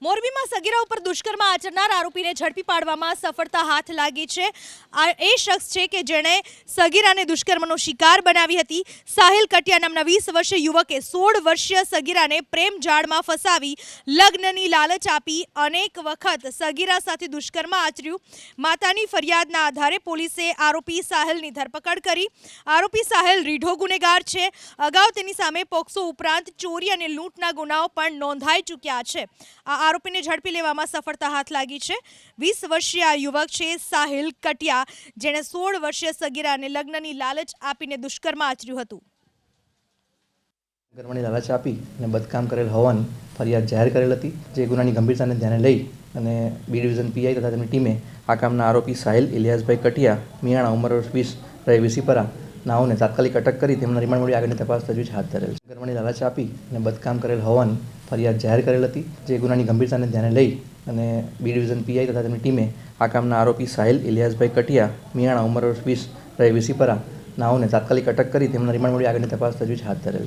મોરબીમાં સગીરા ઉપર દુષ્કર્મ આચરનાર આરોપીને ઝડપી પાડવામાં સફળતા હાથ લાગી છે। આ એ શખ્સ છે કે જેણે સગીરાને દુષ્કર્મનો શિકાર બનાવી હતી। સાહિલ કટિયા નામના 20 વર્ષીય યુવકે 16 વર્ષીય સગીરાને પ્રેમ જાળમાં ફસાવી લગ્નની લાલચ આપી અનેક વખત સગીરા સાથે દુષ્કર્મ આચર્યું। માતાની ફરિયાદના આધારે પોલીસે આરોપી સાહિલની ધરપકડ કરી। આરોપી સાહિલ રીઢો ગુનેગાર છે। અગાઉ તેની સામે પોક્સો ઉપરાંત ચોરી અને લૂંટના ગુનાઓ પણ નોંધાઈ ચૂક્યા છે। આરોપીને ઝડપી લેવામાં સફળતા હાથ લાગી છે। 20 વર્ષીય આ યુવક છે સાહિલ કટિયા, જેણે 16 વર્ષીય સગીરાને લગ્નની લાલચ આપીને દુષ્કર્મ આચર્યું હતું। ગર્વની લાલચ આપી અને બદકામ કરેલ હોવાની ફરિયાદ જાહેર કરેલ હતી, જે ગુનાની ગંભીરતાને ધ્યાને લઈ અને બી ડિવિઝન પીઆઈ તથા તેમની ટીમે આ કામના આરોપી સાહિલ ઇલિયાસભાઈ કટિયા, મિયાણા, ઉંમર વર્ષ 20, રહે વિસીપરા નાઓને તાત્કાલિક અટક કરી તેમના રિમાન્ડ મળી આગળની તપાસ તજવીજ હાથ ધરેલ છે। ગર્વની લાલચ આપી અને બદકામ કરેલ હોવાની ફરિયાદ જાહેર કરેલ હતી, જે ગુનાની ગંભીરતાને ધ્યાને લઈ અને બી ડિવિઝન પીઆઈ તથા તેમની ટીમે આ કામના આરોપી સાહિલ ઇલિયાસભાઈ કટિયા, મિયાણા, ઉંમર વર્ષ 20, રહે વિસીપરા નાઓને તાત્કાલિક અટક કરી તેમના રિમાન્ડ મળી આગળની તપાસ તજવીજ હાથ ધરેલ છે।